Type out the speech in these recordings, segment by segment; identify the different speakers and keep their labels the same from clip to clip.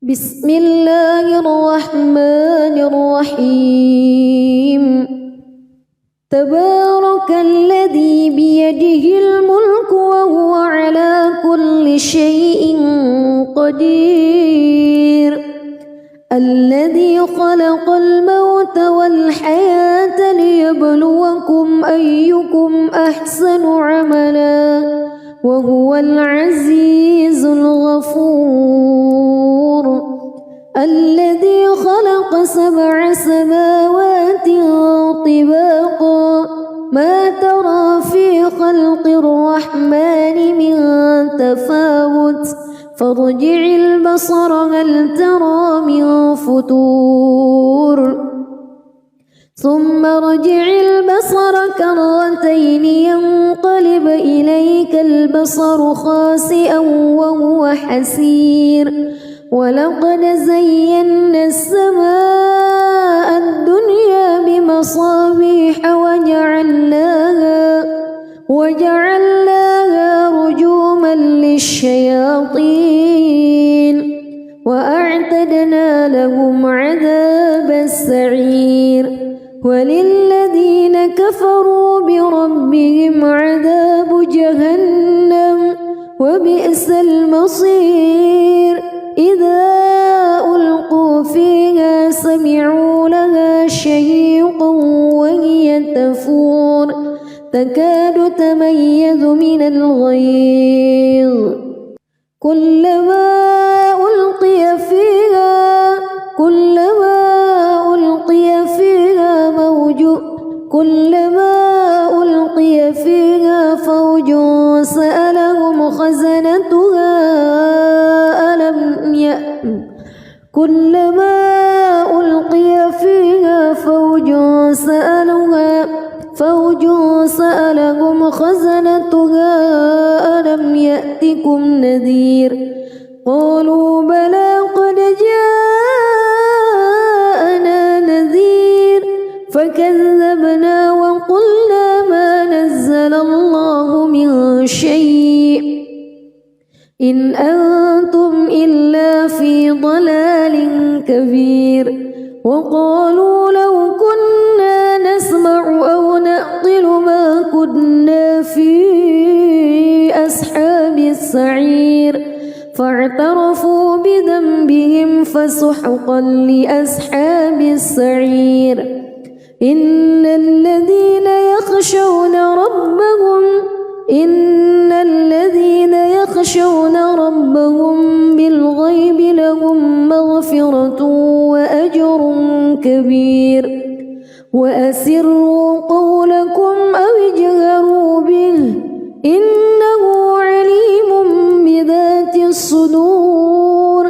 Speaker 1: بسم الله الرحمن الرحيم تبارك الذي بيده الملك وهو على كل شيء قدير الذي خلق الموت والحياة ليبلوكم أيكم أحسن عملا وهو العزيز الغفور الذي خلق 7 سماوات طباقا ما ترى في خلق الرحمن من تفاوت فارجع البصر هل ترى من فتور ثم ارجع البصر كرتين ينقلب إليك البصر خاسئا وهو حسير ولقد زينا السماء الدنيا بمصابيح وجعلناها رجوما للشياطين وأعتدنا لهم عذاب السعير وللذين كفروا بربهم عذاب جهنم وبئس المصير إذا ألقوا فيها سمعوا لها شهيقا وهي تفور تكاد تميز من الغيظ كلما ألقي فيها فوج سألهم خزنتها ألم يأتكم نذير قالوا بلى قد جاءنا نذير فكذبنا وقلنا ما نزل الله من شيء إن أنتم إلا في ضلال كبير وقالوا لو كنا نسمع أو نعقل ما كنا في أصحاب السعير فاعترفوا بذنبهم فسحقا لأصحاب السعير إن الذين يخشون ربهم بالغيب لهم مغفرة وأجر كبير وأسروا قولكم أو اجهروا به إنه عليم بذات الصدور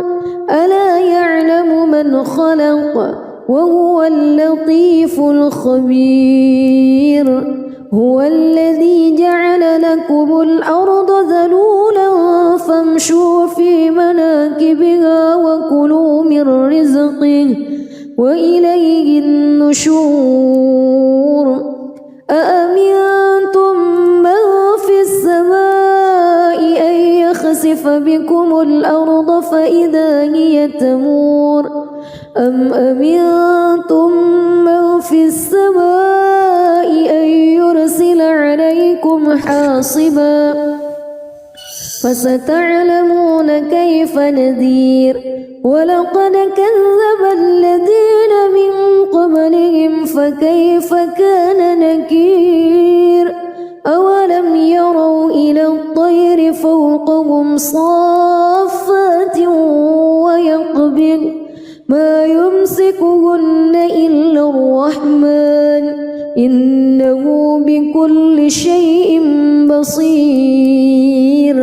Speaker 1: ألا يعلم من خلق وهو اللطيف الخبير هو الذي جعل لكم الأرض ذلولا فامشوا في مناكبها وكلوا من رزقه وإليه النشور أأمنتم من في السماء أن يخسف بكم الأرض فإذا هي تمور أم أمنتم من في السماء أن يرسل عليكم حاصبا فستعلمون كيف نذير ولقد كذب الذين من قبلهم فكيف كان نكير أولم يروا إلى الطير فوقهم صافات ويقبض ما يمسكهن إلا الرحمن إنه بكل شيء بصير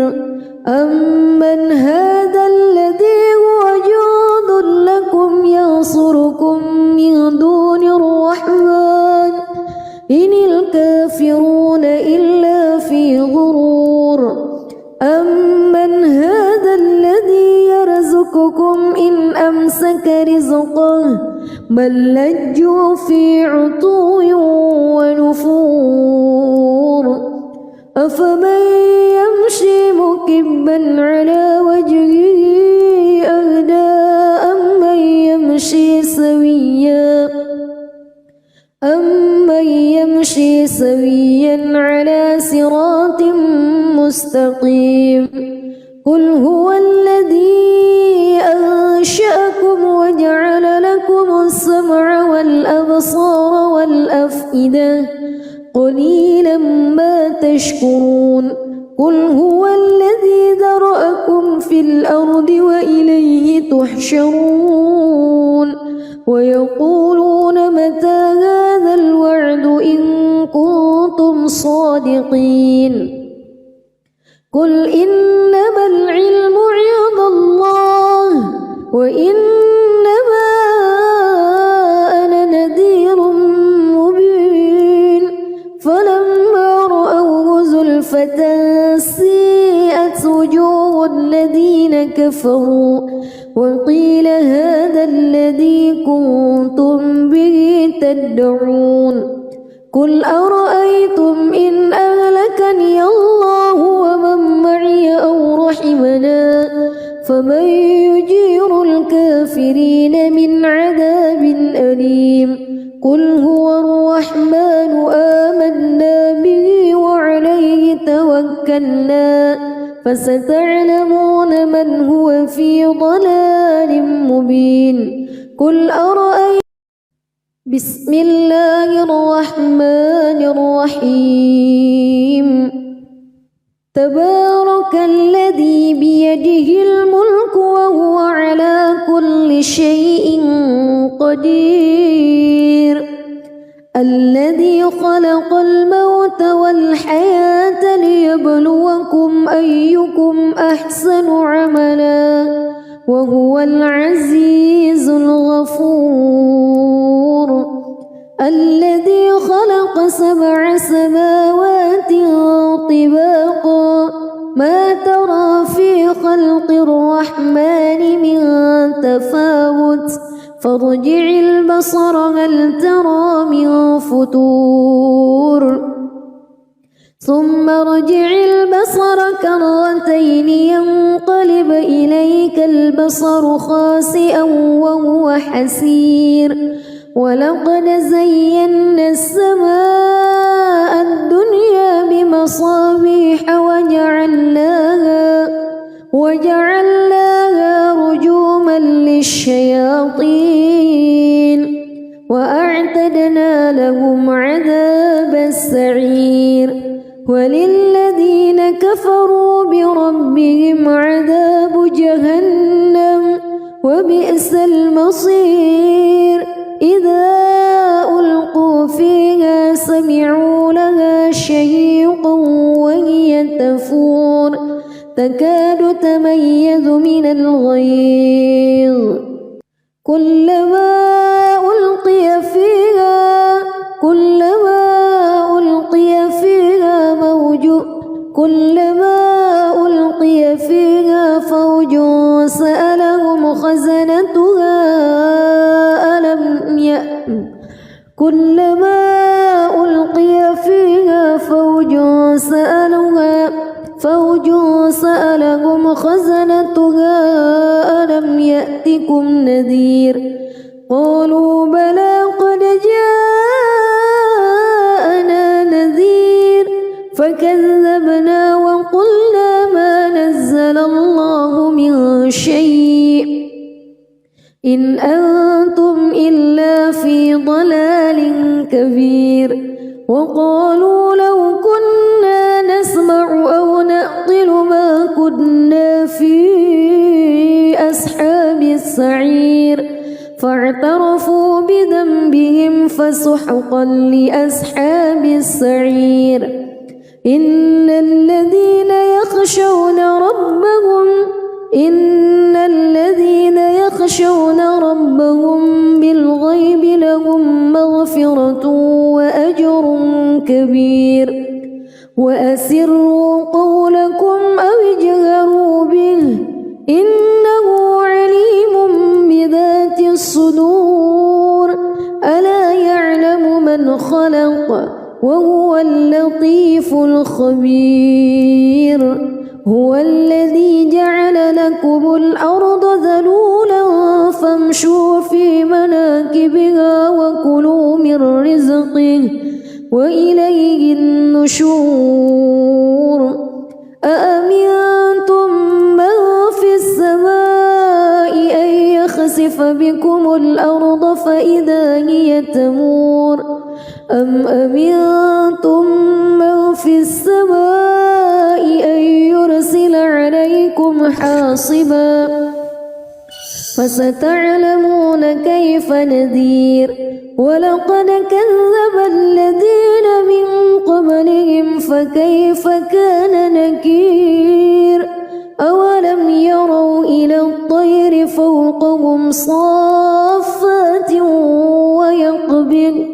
Speaker 1: أمن هذا الذي هو جند لكم ينصركم من دون الرحمن إن الكافرون إلا في غرور أمن هذا الذي يرزقكم إن أمسك رزقه بل لجوا في عتو ونفور أفمن يمشي مكبا على وجهه أهدى سويا على صراط مستقيم قل هو الذي أنشأكم وجعل لكم السمع والأبصار والأفئدة قليلا ما تشكرون قل هو الذي ذرأكم في الأرض وإليه تحشرون ويقولون متى هذا الوعد إن كنتم صادقين قل إنما العلم عند الله وإنما أنا نذير مبين فلما رأوه زلفة سيئت وجوه الذين كفروا وقيل هذا الذي كنتم به تدعون قل أرأيتم إن أهلكني الله ومن معي أو رحمنا فمن يجير الكافرين من عذاب أليم قل هو الرحمن آمنا به وعليه توكلنا فستعلمون من هو في ضلال مبين قل أرأيتم بسم الله الرحمن الرحيم تبارك الذي بيده الملك وهو على كل شيء قدير الذي خلق الموت والحياة ليبلوكم أيكم أحسن عملا وهو العزيز الغفور الذي خلق 7 سماوات طباقا ما ترى في خلق الرحمن من تفاوت فارجع البصر هل ترى من فتور ثم ارجع البصر كرتين ينقلب إليك البصر خاسئا وهو حسير ولقد زينا السماء الدنيا بمصابيح وجعلناها رجوما للشياطين وأعتدنا لهم عذاب السعير وللذين كفروا بربهم عذاب جهنم وبئس المصير إذا ألقوا فيها سمعوا لها شهيقا وهي تفور تكاد تميز من الغيظ كلما ألقي فيها فوج سألهم خزنتها ألم يأتكم نذير قالوا بلى قد جاءنا نذير فكذبنا وقلنا ما نزل الله من شيء إن أنتم إلا في ضلال كبير وقالوا لو كنا نسمع أو نعقل ما كنا في أصحاب السعير فاعترفوا بذنبهم فسحقا لأصحاب السعير إن الذين يخشون ربهم بالغيب لهم مغفرة وأجر كبير وأسروا قولكم أو اجهروا به إنه عليم بذات الصدور ألا يعلم من خلق وهو اللطيف الخبير هو الذي جعل لكم الأرض ذلولا فامشوا في مناكبها وكلوا من رزقه وإليه النشور أأمنتم من في السماء أن يخسف بكم الأرض فإذا هي تمور أم أمنتم من في السماء أن يرسل عليكم حاصبا فستعلمون كيف نذير ولقد كذب الذين من قبلهم فكيف كان نكير أولم يروا إلى الطير فوقهم صافات ويقبض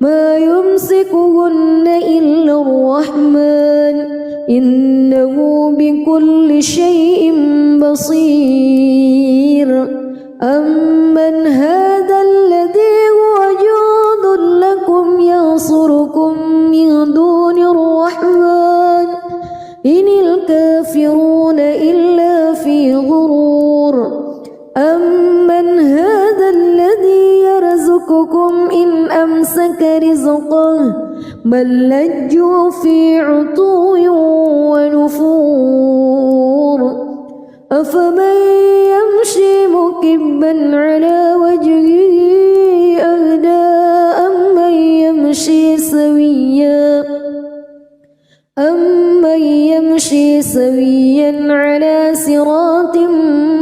Speaker 1: ما يمسكهن إلا الرحمن إنه بكل شيء بصير أمن هذا الذي هو جند لكم ينصركم من دون الرحمن إن الكافرون إلا في غرور أمن هذا الذي يرزقكم إن أمسك رزقه بل لجوا في عتو ونفور أفمن يمشي مكبا على وجهه أهدى أمن يمشي سويا على صراط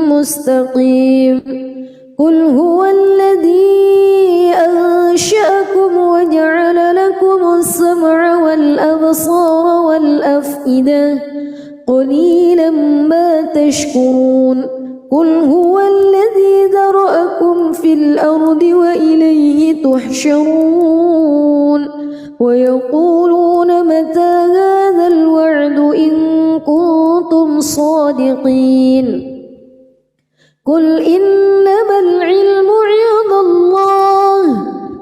Speaker 1: مستقيم قل هو الذي أنشأكم وجعل لكم السمع والأبصار والأفئدة قليلا ما تشكرون قل هو الذي ذرأكم في الأرض وإليه تحشرون ويقولون متى هذا الوعد إن كنتم صادقين قل إنما العلم عند الله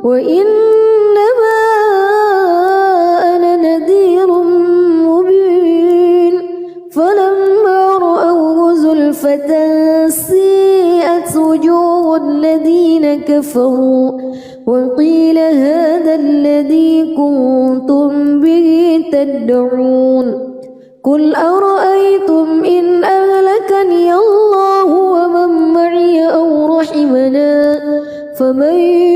Speaker 1: وإنما أنا نذير مبين فلما رأوه زلفة سيئت وجوه الذين كفروا وقيل هذا الذي كنتم به تدعون قل أرأيتم إن أهلكني الله ومن معي أو رحمنا فمن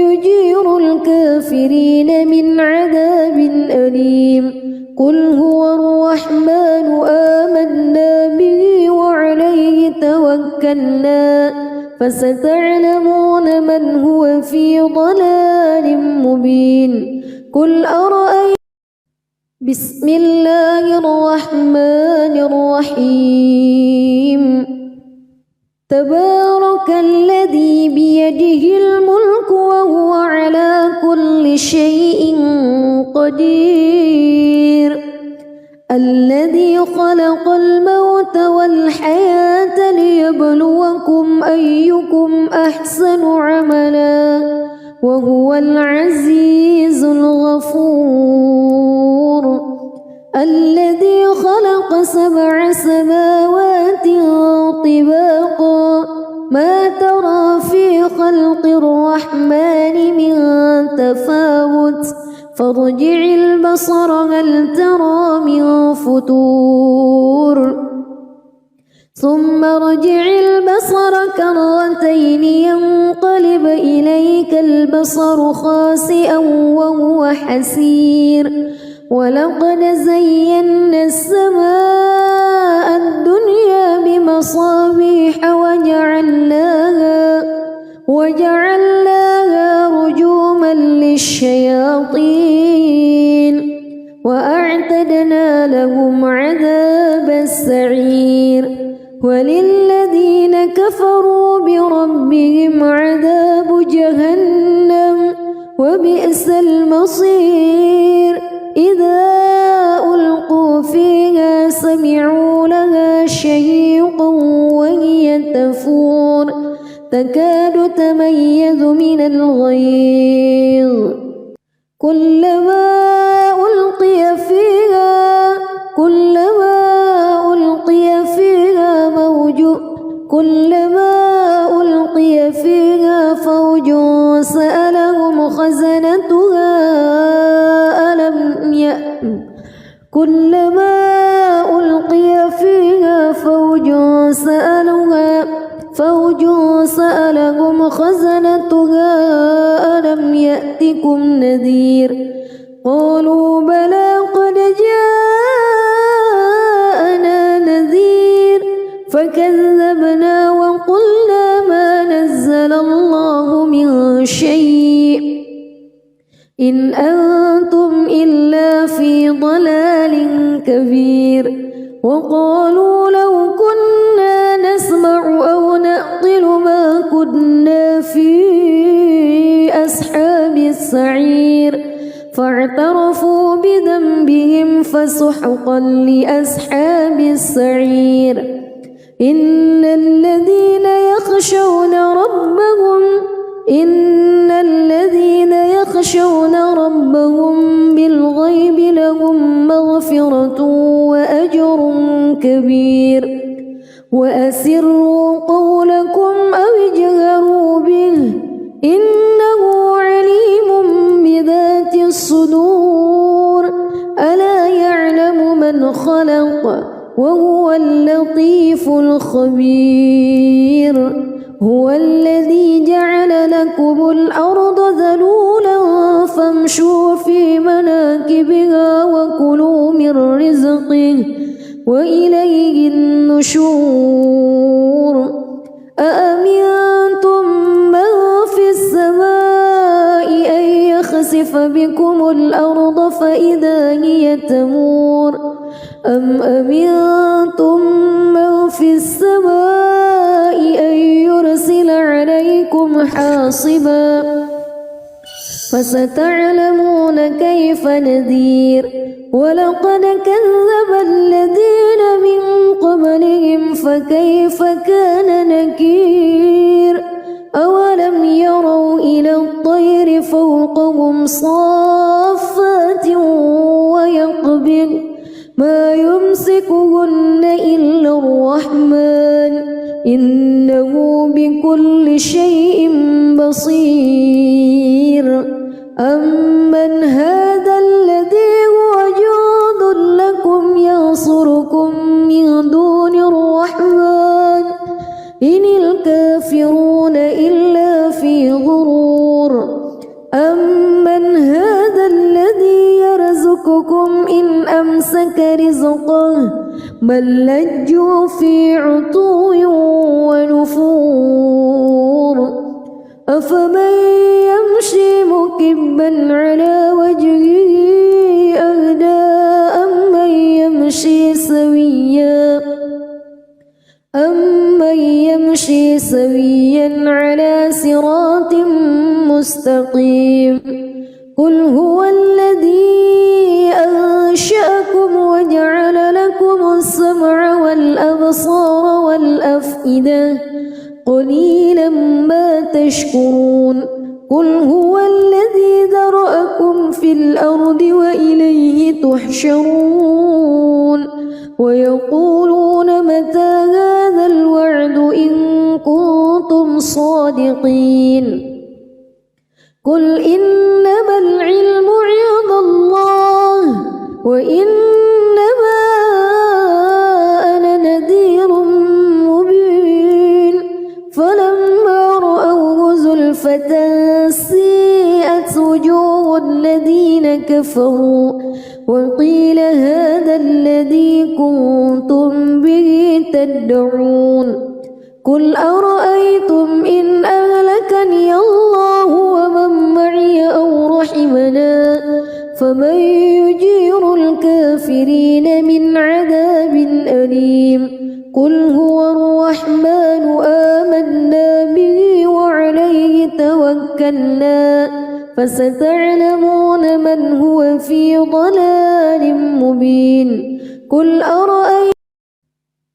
Speaker 1: يجير الكافرين من عذاب أليم قل هو الرحمن آمنا به وعليه توكلنا فستعلمون من هو في ضلال مبين قل أرأيتم بسم الله الرحمن الرحيم تبارك الذي بيده الملك وهو على كل شيء قدير الذي خلق الموت والحياة ليبلوكم أيكم أحسن عملا وهو العزيز الغفور الذي خلق 7 سماوات طباقا ما ترى في خلق الرحمن من تفاوت فارجع البصر هل ترى من فتور ثم ارجع البصر كرتين ينقلب إليك البصر خاسئا وهو حسير ولقد زينا السماء الدنيا بمصابيح وجعلناها رجوما للشياطين وأعتدنا لهم عذاب السعير وللذين كفروا بربهم عذاب جهنم وبئس المصير إذا ألقوا فيها سمعوا لها شهيقا وهي تفور تكاد تميز من الغيظ كلما ألقي فيها فوج سألهم خزنتها ألم زوج سألهم خزنتها ألم يأتكم نذير قالوا بلى قد جاءنا نذير فكذبنا وقلنا ما نزل الله من شيء إن أنتم إلا في ضلال كبير وقالوا لو كنا نسمع أو نعقل ما كنا في أصحاب السعير فاعترفوا بذنبهم فسحقا لأصحاب السعير إن الذين يخشون ربهم بالغيب لهم مغفرة وأجر كبير وأسروا قولكم أو اجهروا به إنه عليم بذات الصدور ألا يعلم من خلق وهو اللطيف الخبير هو الذي جعل لكم الأرض ذلولا فامشوا في مناكبها وكلوا من رزقه وإليه النشور أأمنتم من في السماء أن يخسف بكم الأرض فإذا هي تمور أم أمنتم من في السماء أن يرسل عليكم حاصبا فستعلمون كيف نذير ولقد كذب الذين من قبلهم فكيف كان نكير أولم يروا إلى الطير فوقهم صافات ويقبض ما يمسكهن إلا الرحمن إنه بكل شيء بصير أمن هذا الذي هو جند لكم ينصركم من دون الرحمن إن الكافرون إلا في غرور أمن هذا الذي يرزقكم إن أمسك رزقه بل لجوا في عتو ونفور أفمن يمشي مكبا على وجهه أهدى أمن يمشي سويا على صراط مستقيم قل هو الذي أنشأكم وجعل لكم السمع والأبصار والأفئدة قليلا ما تشكرون قل هو الذي ذرأكم في الأرض وإليه تحشرون ويقولون متى هذا الوعد إن كنتم صادقين قل إنما العلم عند الله وإنما أنا نذير مبين فلما رأوه زلفة سيئت وجوه الذين كفروا وقيل هذا الذي كنتم به تدعون قل أرأيتم إن أهلكني الله ومن معي أو رحمنا فمن يجير الكافرين من عذاب أليم قل هو الرحمن آمنا به وعليه توكلنا فستعلمون من هو في ضلال مبين قل أرأيتم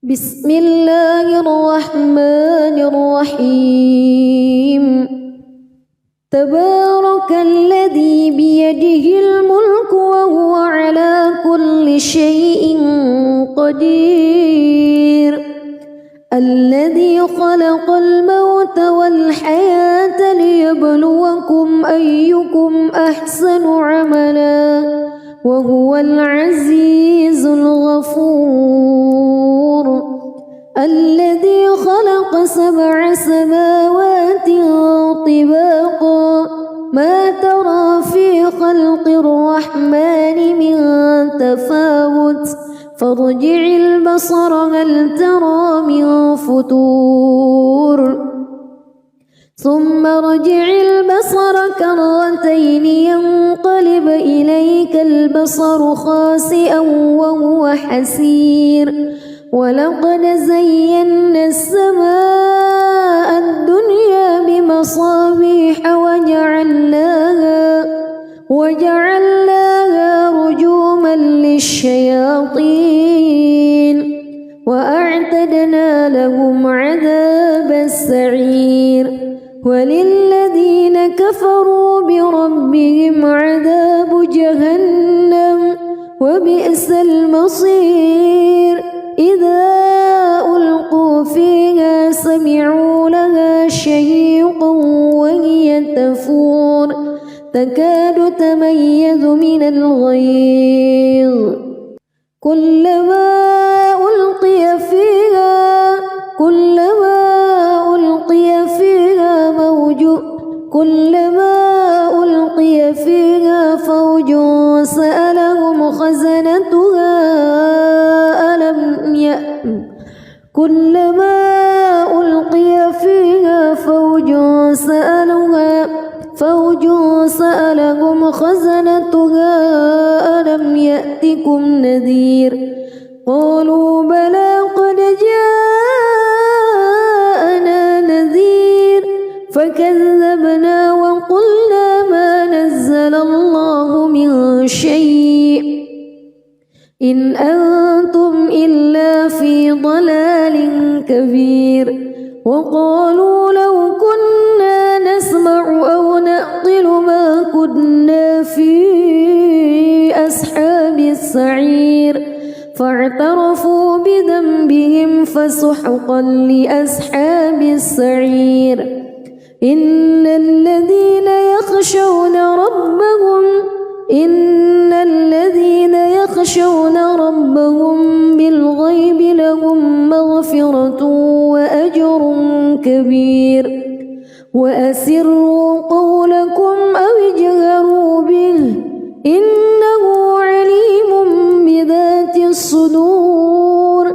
Speaker 1: بسم الله الرحمن الرحيم تبارك الذي بيده الملك وهو على كل شيء قدير الذي خلق الموت والحياة ليبلوكم أيكم أحسن عملا وهو العزيز الغفور الذي خلق 7 سماوات طباقا ما ترى في خلق الرحمن من تفاوت فارجع البصر هل ترى من فتور ثم ارجع البصر كرتين ينقلب إليك البصر خاسئا وهو حسير ولقد زينا السماء الدنيا بمصابيح وجعلناها رجوما للشياطين وأعتدنا لهم عذاب السعير وللذين كفروا بربهم عذاب جهنم وبئس المصير إذا ألقوا فيها سمعوا لها شهيقا وهي تفور تكاد تميز من الغيظ كلما ألقي فيها فوج سألهم خزنتها ألم يأتكم نذير قالوا بلى قد جاءنا نذير فكذبنا وقلنا ما نزل الله من شيء إن أنتم إلا في ضلال كبير وقالوا لو كنا نسمع أو نعقل ما كنا في أصحاب السعير فاعترفوا بذنبهم فسحقا لأصحاب السعير إن الذين يخشون ربهم بالغيب لهم مغفرة وأجر كبير وأسروا قولكم أو اجهروا به إنه عليم بذات الصدور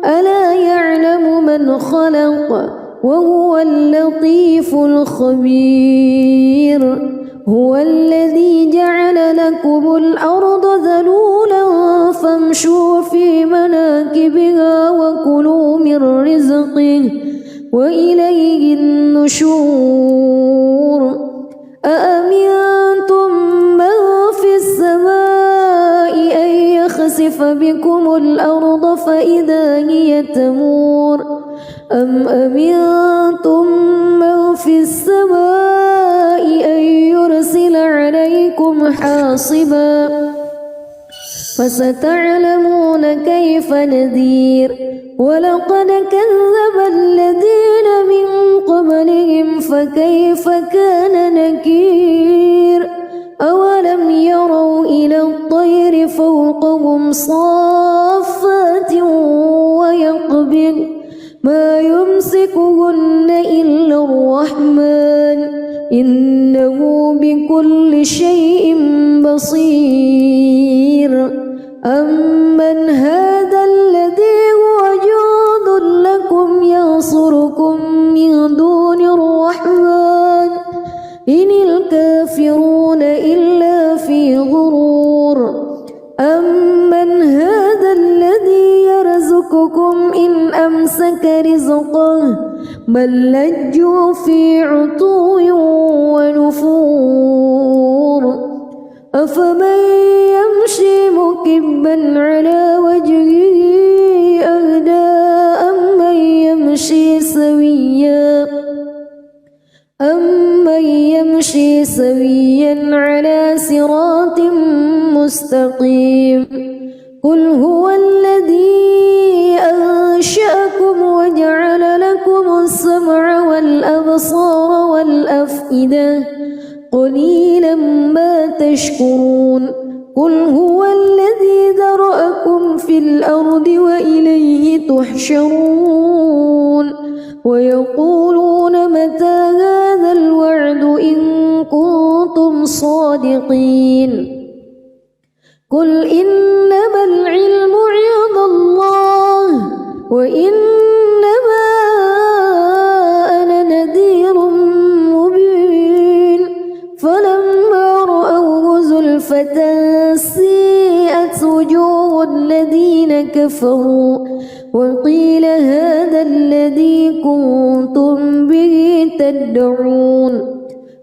Speaker 1: ألا يعلم من خلق وهو اللطيف الخبير هو الذي جعل لكم الأرض ذلولا فامشوا في مناكبها وكلوا من رزقه وإليه النشور أأمنتم من في السماء أن يخسف بكم الأرض فإذا هي تمور أم أمنتم من في السماء أن يرسل عليكم حاصبا فستعلمون كيف نذير ولقد كذب الذين من قبلهم فكيف كان نكير أولم يروا إلى الطير فوقهم صافات ويقبض ما يمسكهن إلا الرحمن إنه بكل شيء بصير أمن هذا الذي هو جند لكم ينصركم من دون الرحمن إن الكافرون إلا في غرور أمن هذا الذي يرزقكم إن أمسك رزقه بل لجوا في عتو ونفور أفمن يمشي مكبا على وجهه أهدى أمن يمشي سويا على صراط مستقيم قل هو الذي أنشأكم وجعل لكم السمع والأبصار والأفئدة قليلا ما تشكرون قل هو الذي ذرأكم في الأرض وإليه تحشرون ويقولون متى هذا الوعد إن كنتم صادقين قل إنما العلم عند الله وإنما أنا نذير مبين فلما رأوه زلفة سيئت وجوه الذين كفروا وقيل هذا الذي كنتم به تدعون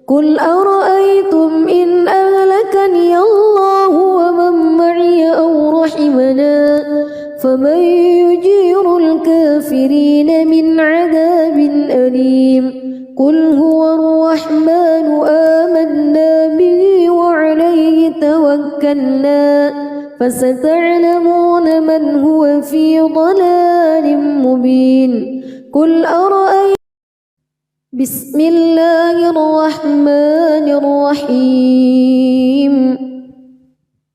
Speaker 1: قل أرأيتم إن أهلكني الله ومن معي أو رحمنا فمن يجير الكافرين من عذاب أليم قل هو الرحمن آمنا به وعليه توكلنا فستعلمون من هو في ضلال مبين قل أرأيتم بسم الله الرحمن الرحيم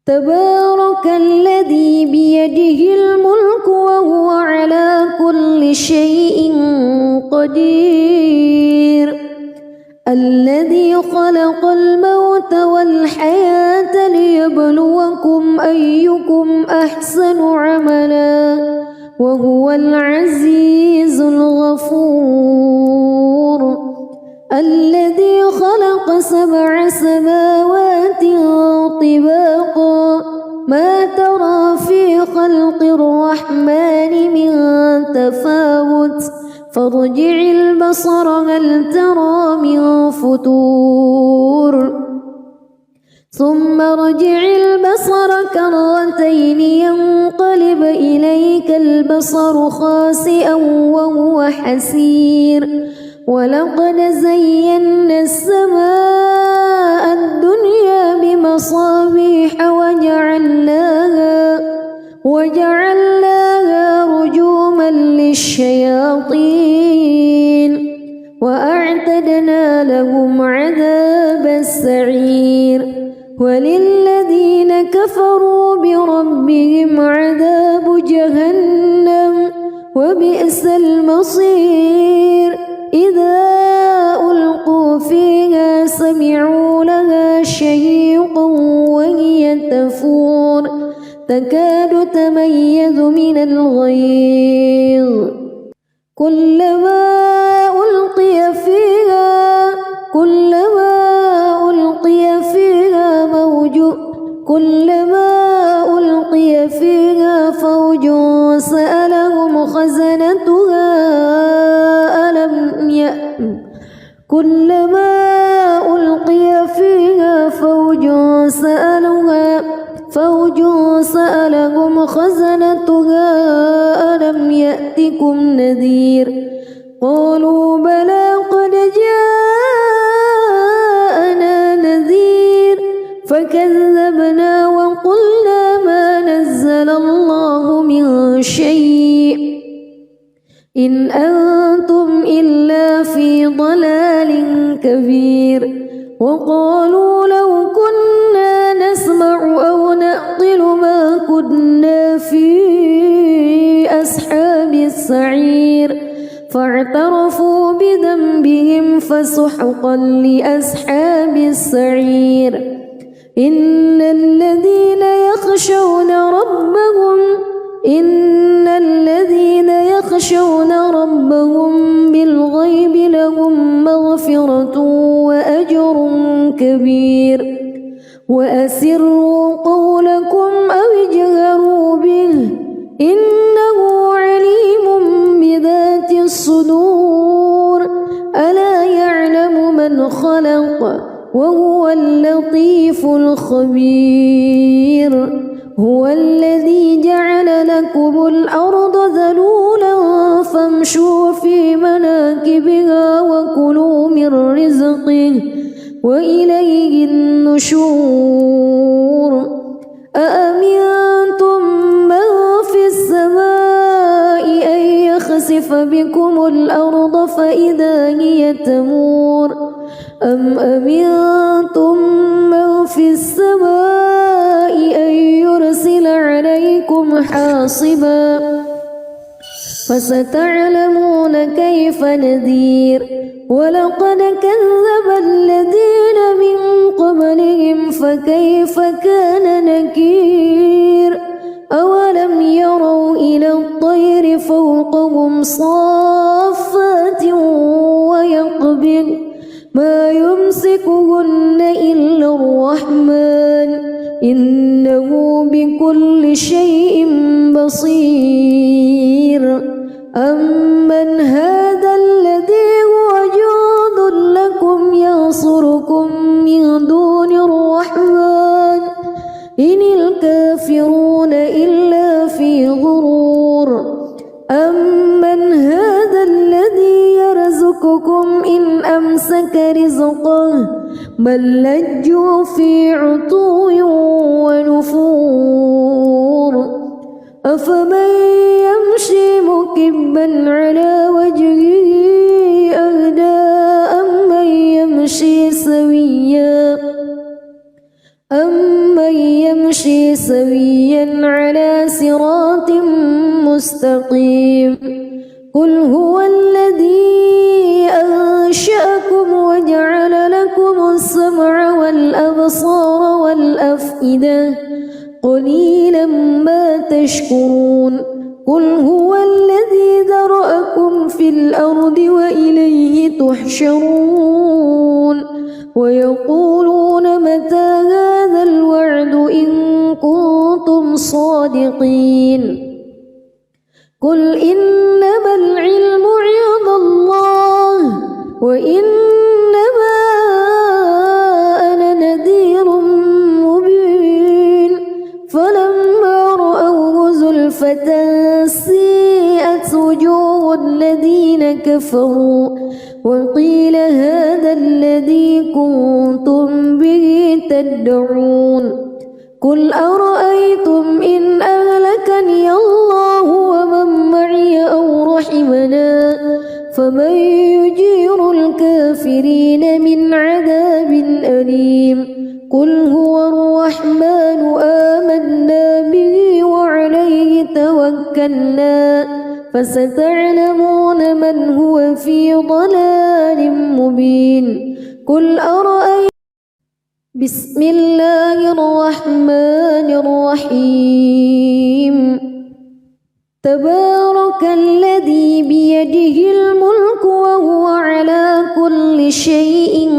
Speaker 1: تبارك الذي بيده الملك وهو على كل شيء قدير الذي خلق الموت والحياة ليبلوكم أيكم أحسن عملا وهو العزيز الغفور الذي خلق 7 سماوات طباقا ما ترى في خلق الرحمن من تفاوت فارجع البصر هل ترى من فتور ثم ارجع البصر كرتين ينقلب إليك البصر خاسئا وهو حسير ولقد زينا السماء الدنيا بمصابيح وجعلناها رجوما للشياطين وأعتدنا لهم عذاب السعير وللذين كفروا بربهم عذاب جهنم وبئس المصير إذا ألقوا فيها سمعوا لها شهيقا وهي تفور تكاد تميز من الغيظ كلما ألقي فيها فوج سألهم خزنتها كلما ألقي فيها فوج سألهم خزنتها ألم يأتكم نذير قالوا بلى قد جاءنا نذير فكذبنا وقلنا ما نزل الله من شيء إن أنتم إلا في ضلال كبير وقالوا لو كنا نسمع أو نعقل ما كنا في أصحاب السعير فاعترفوا بذنبهم فسحقا لأصحاب السعير إن الذين يخشون ربهم بالغيب لهم مغفرة وأجر كبير وأسروا قولكم أو اجهروا به إنه عليم بذات الصدور ألا يعلم من خلق وهو اللطيف الخبير هو الذي جعل لكم الأرض ذلولا فامشوا في مناكبها وكلوا من رزقه وإليه النشور أأمنتم من في السماء أن يخسف بكم الأرض فإذا هي تمور أم أمنتم من في السماء حاصبا فستعلمون كيف نذير ولقد كذب الذين من قبلهم فكيف كان نكير أولم يروا إلى الطير فوقهم صافات ويقبض ما يمسكهن إلا الرحمن إنه بكل شيء بصير أمن هذا الذي هو جند لكم ينصركم من دون الرحمن إن الكافرون إلا في غرور أمن هذا الذي يرزقكم إن أمسك رزقه بل لجوا في عتو ونفور أفمن يمشي مكبا على وجهه أهدى أمن يمشي سويا على صراط مستقيم قل هو الذي أنشأكم وجعل لكم السمع والأبصار والأفئدة قليلا ما تشكرون قل هو الذي ذرأكم في الأرض وإليه تحشرون ويقولون متى هذا الوعد إن كنتم صادقين قل إنما العلم عند الله وإنما أنا نذير مبين فلما رأوه زلفة سيئت وجوه الذين كفروا وقيل هذا الذي كنتم به تدعون قل أرأيتم إن أهلكني الله ومن معي أو رحمنا فمن يجير الكافرين من عذاب أليم قل هو الرحمن آمنا به وعليه توكلنا فستعلمون من هو في ضلال مبين قل أرأيتم بسم الله الرحمن الرحيم تبارك الذي بيده الملك وهو على كل شيء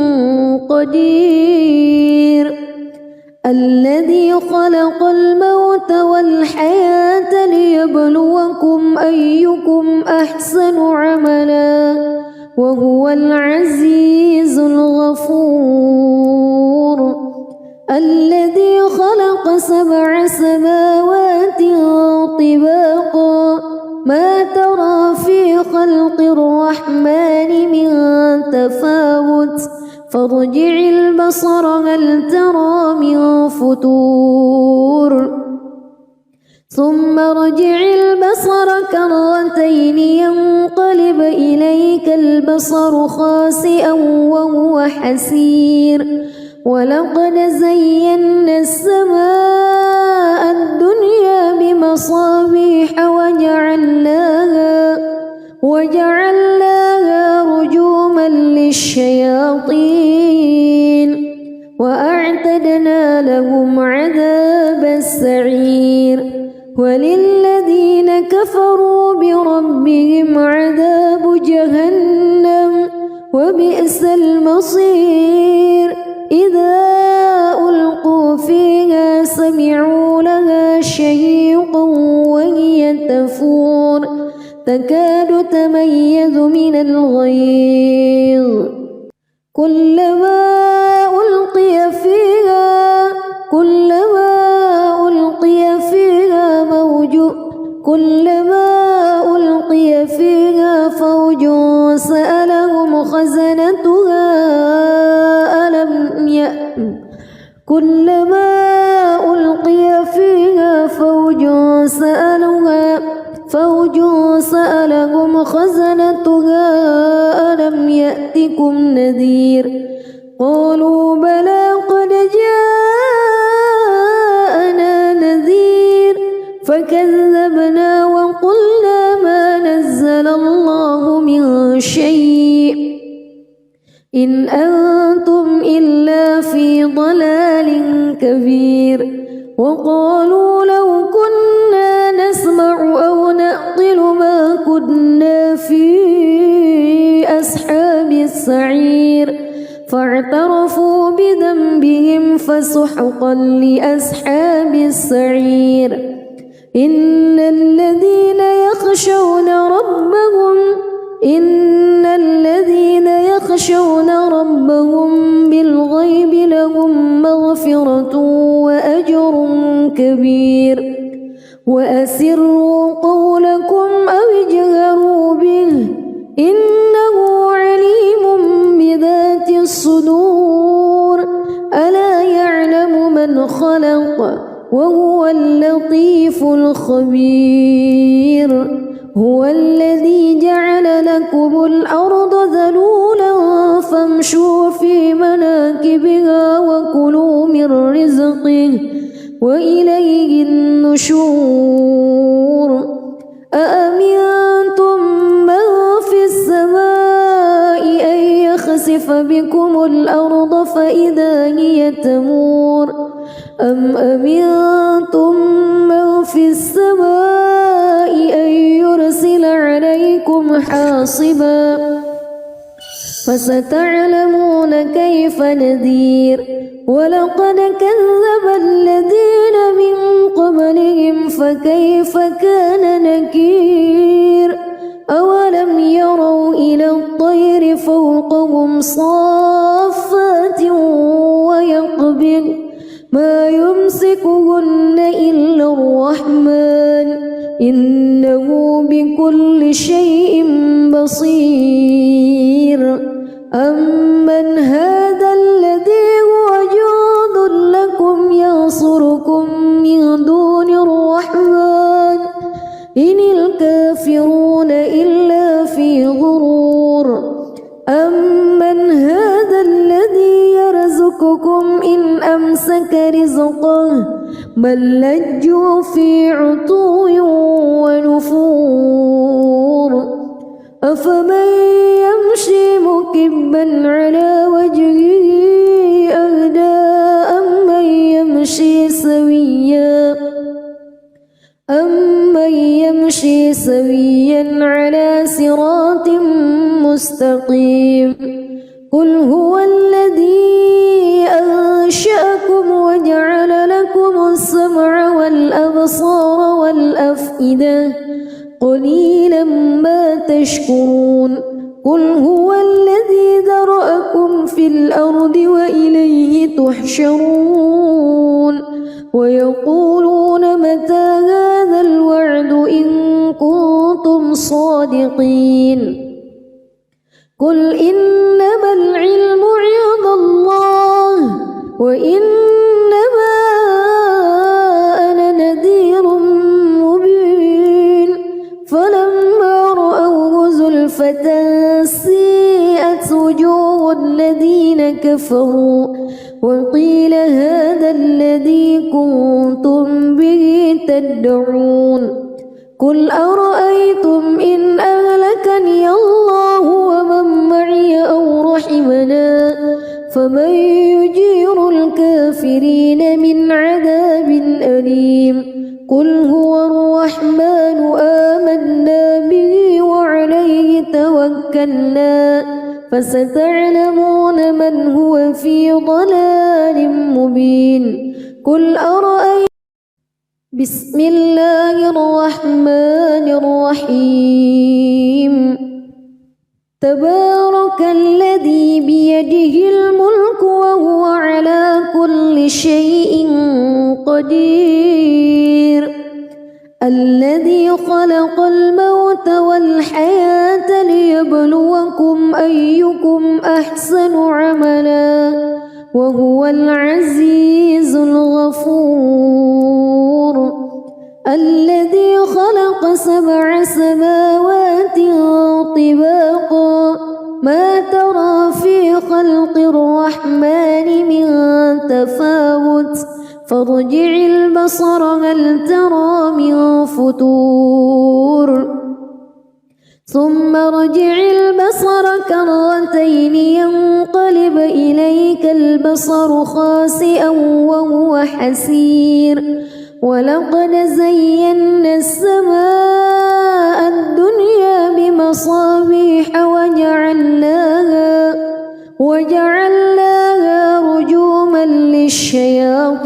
Speaker 1: قدير الذي خلق الموت والحياة ليبلوكم أيكم أحسن عملا وهو العزيز الغفور الذي خلق 7 سماوات طباقا ما ترى في خلق الرحمن من تفاوت فارجع البصر هل ترى من فتور ثم ارجع البصر كرتين ينقلب إليك البصر خاسئا وهو حسير ولقد زينا السماء الدنيا بمصابيح وجعلناها رجوما للشياطين وأعتدنا لهم عذاب السعير وللذين كفروا بربهم عذاب جهنم وبئس المصير إذا ألقوا فيها سمعوا لها شهيقا وهي تفور تكاد تميز من الغيظ كلما ألقي فيها فوج سألهم خزنتها كلما ألقي فيها فوج سألهم خزنتها ألم يأتكم نذير قالوا بلى قد جاءنا نذير فكذبوا إن أنتم إلا في ضلال كبير وقالوا لو كنا نسمع أو نعقل ما كنا في أصحاب السعير فاعترفوا بذنبهم فسحقا لأصحاب السعير إن الذين يخشون ربهم بالغيب لهم مغفرة وأجر كبير وأسروا قولكم أو اجهروا به إنه عليم بذات الصدور ألا يعلم من خلق وهو اللطيف الخبير هو الذي جعل لكم الأرض ذلولا فامشوا في مناكبها وكلوا من رزقه وإليه النشور أأمنتم من في السماء أن يخسف بكم الأرض فإذا هي تمور أم أمنتم من في السماء أن يرسل عليكم حاصبا فستعلمون كيف نذير ولقد كذب الذين من قبلهم فكيف كان نكير أولم يروا إلى الطير فوقهم صافات ويقبض ما يمسكهن إلا الرحمن إنه بكل شيء بصير أمن هذا الذي هو جند لكم ينصركم من دون الرحمن إن الكافرون إلا في غرور أمن هذا الذي يرزقكم إن أمسك رزقه بل لجوا في عتو ونفور أفمن يمشي مكبا على وجهه أهدى أمن يمشي سويا على صراط مستقيم قل هو الذي أنشأكم وجعل لكم السمع والأبصار والأفئدة قليلا ما تشكرون قل هو الذي ذرأكم في الأرض وإليه تحشرون ويقولون متى هذا الوعد إن كنتم صادقين قل إنما العلم عند الله وإنما أنا نذير مبين فلما رأوه زلفة سيئت وجوه الذين كفروا وقيل هذا الذي كنتم به تدعون قل أرأيتم إن أهلكني الله ومن معي أو رحمنا فمن يجير الكافرين من عذاب أليم قل هو الرحمن آمنا به وعليه توكلنا فستعلمون من هو في ضلال مبين قل أرأيتم بسم الله الرحمن الرحيم تبارك الذي بيده الملك وهو على كل شيء قدير الذي خلق الموت والحياة ليبلوكم أيكم أحسن عملا وهو العزيز الغفور الذي خلق 7 سماوات طباقا ما ترى في خلق الرحمن من تفاوت فارجع البصر هل ترى من فتور ثم ارجع البصر كرتين ينقلب يدرك البصر خاسئا وهو حسير ولقد زينا السماء الدنيا بمصابيح وجعلناها رجوما للشياطين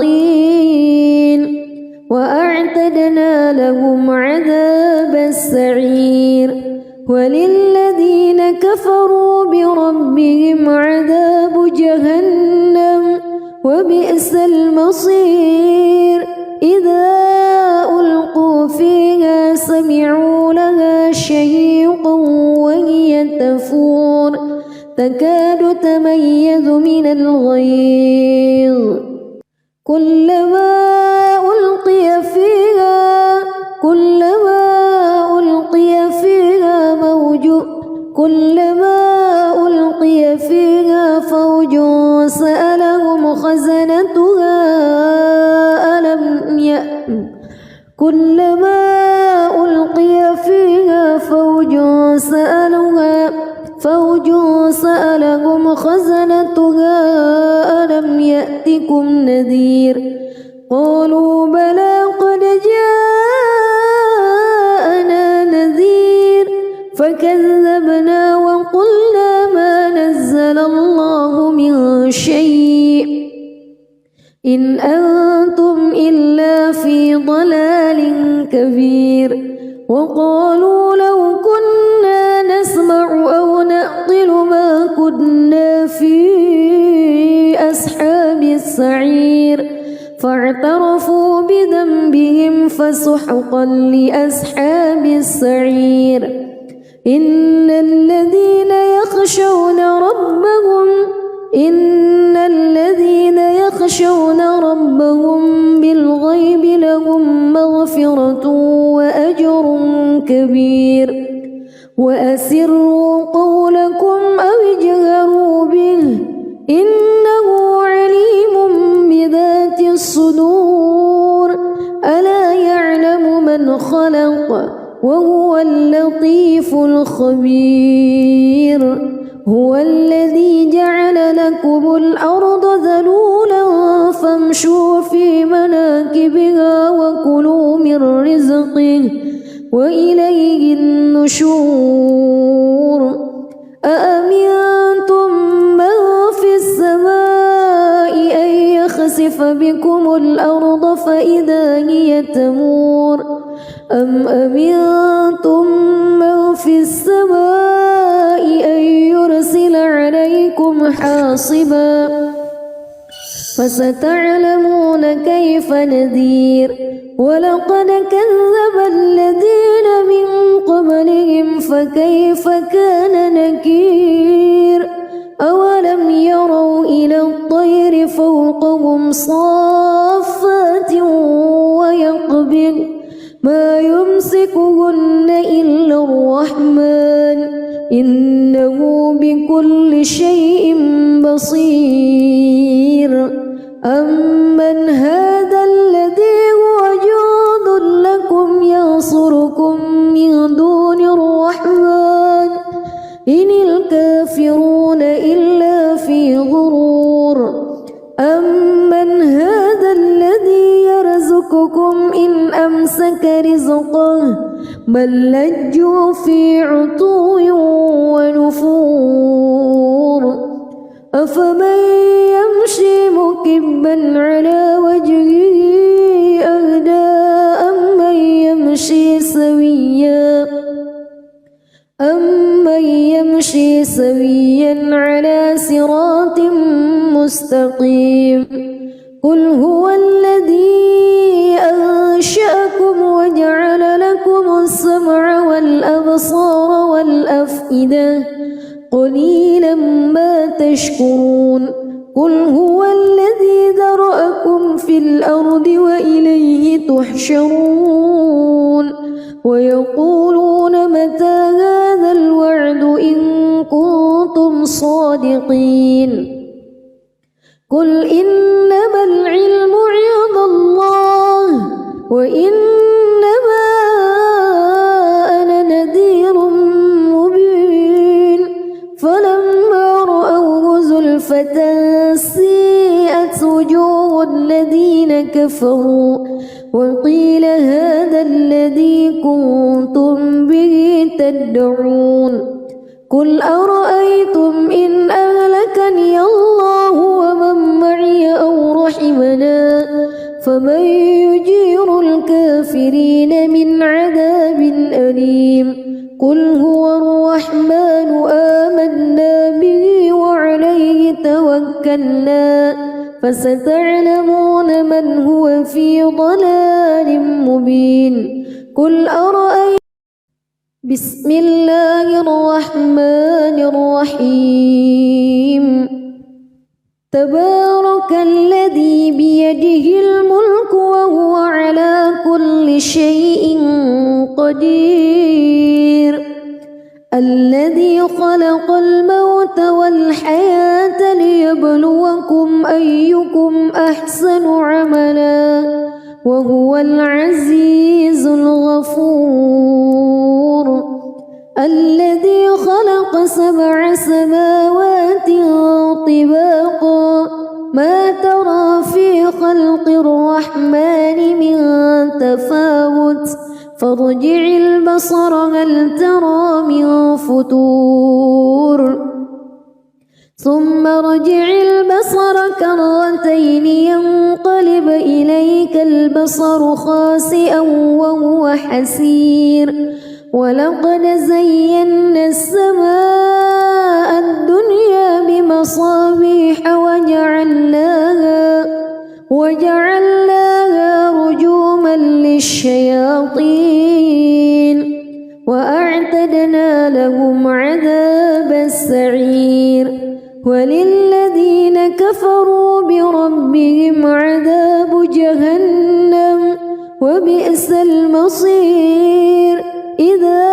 Speaker 1: وأعتدنا لهم عذاب السعير وللذين كفروا بربهم عذاب جهنم وبئس المصير إذا ألقوا فيها سمعوا لها شهيقا وهي تفور تكاد تميز من الغيظ كلما ألقي فيها فوج سألهم خزنتها ألم يأتكم نذير قالوا بلى قد جاءنا نذير فكذبنا وقلنا ما نزل الله من شيء إن أنتم إلا في ضلال كبير وقالوا لو كنا نسمع أو نعقل ما كنا في أصحاب السعير فاعترفوا بذنبهم فسحقا لأصحاب السعير إن الذين يخشون ربهم بالغيب لهم مغفرة وأجر كبير وأسروا قولكم أو اجهروا به إنه عليم بذات الصدور ألا يعلم من خلق وهو اللطيف الخبير هو الذي جعل لكم الأرض ذلولا فامشوا في مناكبها وكلوا من رزقه وإليه النشور أأمنتم من في السماء أن يخسف بكم الأرض فإذا هي تمور أم أمنتم من في السماء أن يرسل عليكم حاصبا فستعلمون كيف نذير ولقد كذب الذين من قبلهم فكيف كان نكير أولم يروا إلى الطير فوقهم صافات ويقبض ما يمسكهن إلا الرحمن إنه بكل شيء بصير أمن هذا الذي هو جند لكم ينصركم من دون الرحمن إن الكافرون إلا في غرور أمن هذا الذي يرزقكم إن أمسك رزقه بل لجوا في عتو ونفور أفمن يمشي مكبا على وجهه أهدى أمن يمشي سويا على صراط مستقيم قل هو الذي أنشأكم وجعل لكم السمع والأبصار والأفئدة قليلا ما تشكرون قل هو الذي ذرأكم في الأرض وإليه تحشرون ويقولون متى هذا الوعد إن كنتم صادقين قل إنما العلم عند الله وإنما أنا نذير مبين فلما رأوه زلفة كفروا وقيل هذا الذي كنتم به تدعون قل أرأيتم إن أهلكني الله ومن معي أو رحمنا فمن يجير الكافرين من عذاب أليم قل هو الرحمن آمنا به وعليه توكلنا فستعلمون من هو في ضلال مبين قل أرأيتم بسم الله الرحمن الرحيم تبارك الذي بيده الملك وهو على كل شيء قدير الذي خلق الموت والحياة ليبلوكم أيكم أحسن عملا وهو العزيز الغفور الذي خلق 7 سماوات طباقا ما ترى في خلق الرحمن من تفاوت فارجع البصر هل ترى من فتور ثم ارجع البصر كرتين ينقلب إليك البصر خاسئا وهو حسير ولقد زينا السماء الدنيا بمصابيح وجعلناها رجوما للشياطين وأعتدنا لهم عذاب السعير وللذين كفروا بربهم عذاب جهنم وبئس المصير إذا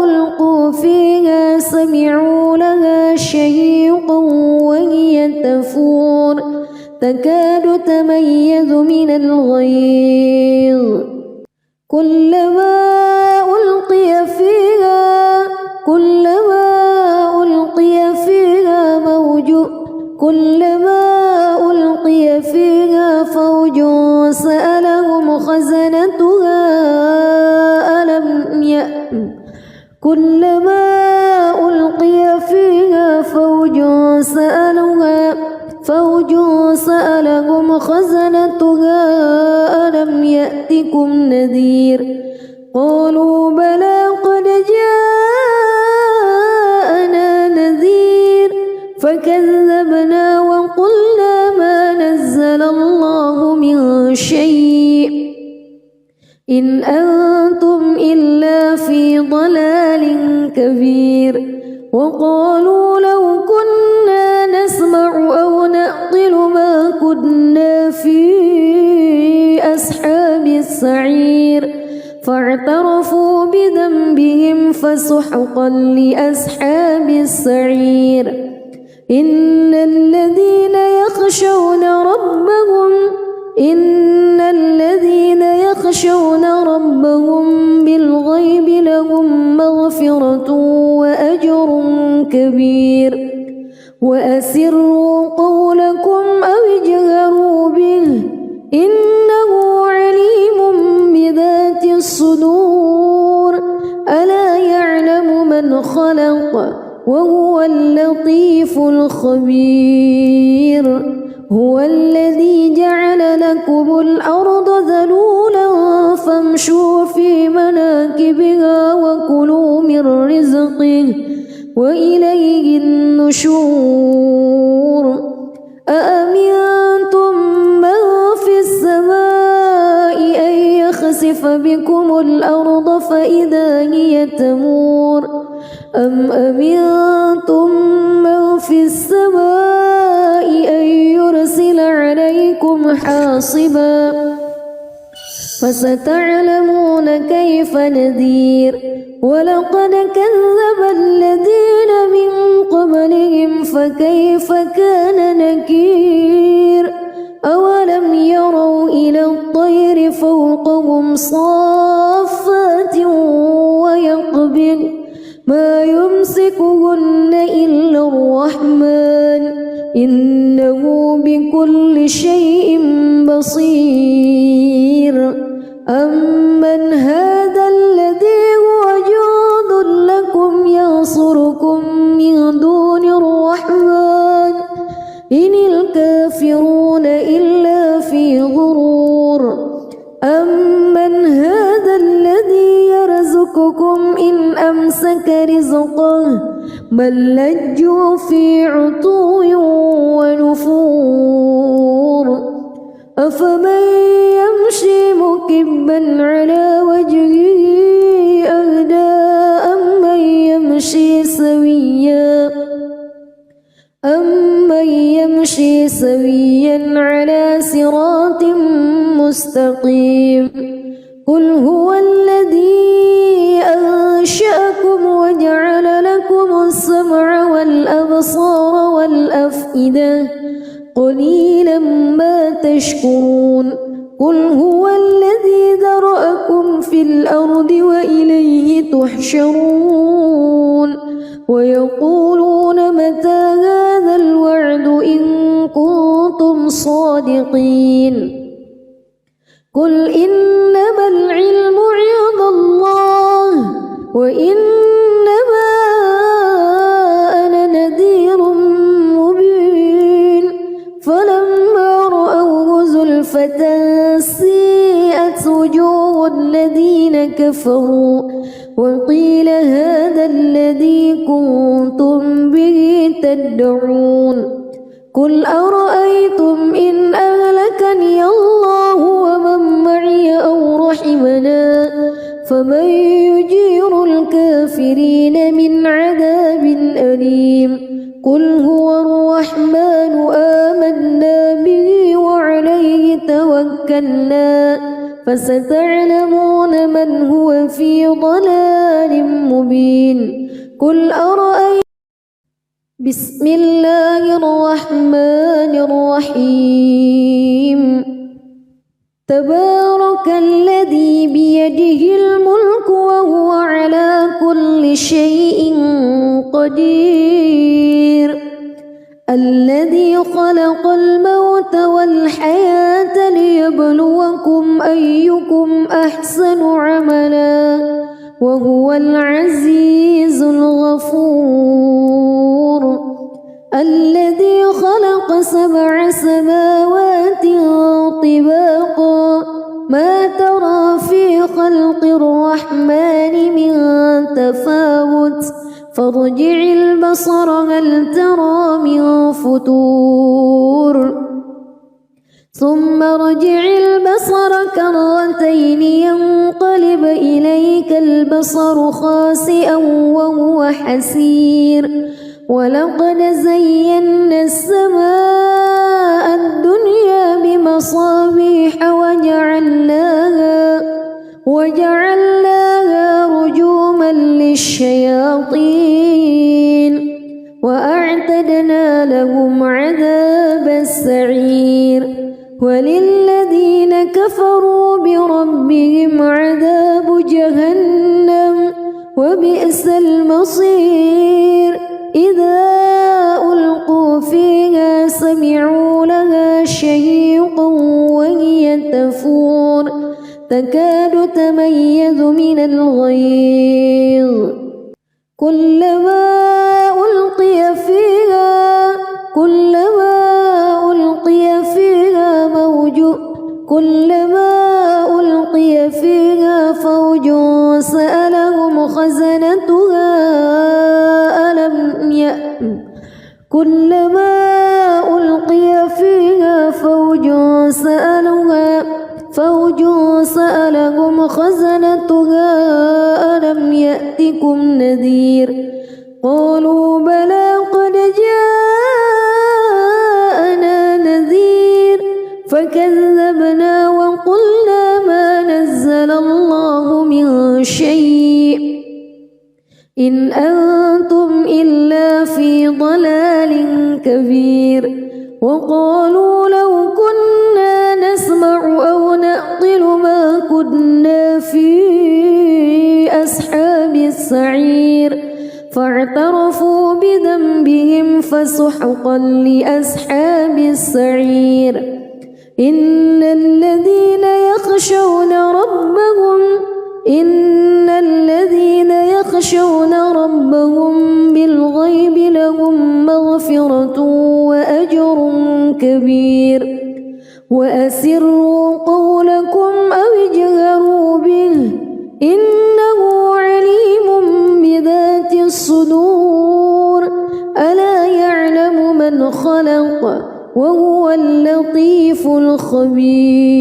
Speaker 1: ألقوا فيها سمعوا لها شهيقا وهي تفور تكاد تميز من الغيظ كلما ألقي فيها فوج سألهم خزنتها كلما ألقي فيها فوج سألهم خزنتها ألم يأتكم نذير قالوا بلى قد جاءنا نذير فكذبنا وقلنا ما نزل الله من شيء إن أنتم إلا في ضلال كبير وقالوا لو كنا نسمع أو نعقل ما كنا في أصحاب السعير فاعترفوا بذنبهم فسحقا لأصحاب السعير إن الذين يخشون ربهم بالغيب لهم مغفرة وأجر كبير وأسروا قولكم أو اجهروا به إنه عليم بذات الصدور ألا يعلم من خلق وهو اللطيف الخبير هو الذي جعل لكم الأرض ذلولا فامشوا في مناكبها وكلوا من رزقه وإليه النشور أأمنتم من في السماء أن يخسف بكم الأرض فإذا هي تمور أم أمنتم من في السماء أن يرسل عليكم حاصبا فستعلمون كيف نذير ولقد كذب الذين من قبلهم فكيف كان نكير أولم يروا إلى الطير فوقهم صافات ويقبض ما يمسكهن إلا الرحمن إنه بكل شيء بصير أمن هذا الذي هو جند لكم ينصركم من دون الرحمن إن الكافرون إلا في غرور أمن هذا الذي يرزقكم إن أمسك رزقه بل لجوا في عتو ونفور أفمن يمشي مكبا على وجهه أهدى أمن يمشي سويا على صراط مستقيم قل هو الذي أنشأكم وجعل لكم السمع والأبصار والأفئدة قليلا ما تشكرون قل هو الذي ذرأكم في الأرض وإليه تحشرون ويقولون متى هذا الوعد إن كنتم صادقين قل إنما العلم عند الله وإنما أنا نذير مبين فلما رأوه زلفة سيئت وجوه الذين كفروا وقيل هذا الذي كنتم به تدعون قل أرأيتم إن أهلكني الله ومن معي أو رحمنا فمن يجير الكافرين من عذاب أليم قل هو الرحمن آمنا به وعليه توكلنا فستعلمون من هو في ضلال مبين قل أرأيتم بسم الله الرحمن الرحيم تبارك الذي بيده الملك وهو على كل شيء قدير الذي خلق الموت والحياة ليبلوكم أيكم أحسن عملا وهو العزيز الغفور الذي خلق 7 سماوات طباقا ما ترى في خلق الرحمن من تفاوت فارجع البصر هل ترى من فتور ثم ارجع البصر كرتين ينقلب إليك البصر خاسئا وهو حسير ولقد زينا السماء الدنيا بمصابيح وجعلناها رجوما للشياطين وأعتدنا لهم عذاب السعير وللذين كفروا بربهم عذاب جهنم وبئس المصير إذا ألقوا فيها سمعوا لها شهيقا وهي تفور تكاد تميز من الغيظ كلما ألقي فيها فوج سألهم خزنتها ألم يأتكم نذير قالوا بلى قد جاءنا نذير فكذبنا وقلنا ما نزل الله من شيء إن أنتم إلا في ضلال كبير وقالوا لو كنا نسمع أو نعقل ما كنا في أصحاب السعير فاعترفوا بذنبهم فسحقا لأصحاب السعير إن الذين يخشون ربهم بالغيب لهم مغفرة وأجر كبير وأسروا قولكم أو اجهروا به إنه عليم بذات الصدور ألا يعلم من خلق وهو اللطيف الخبير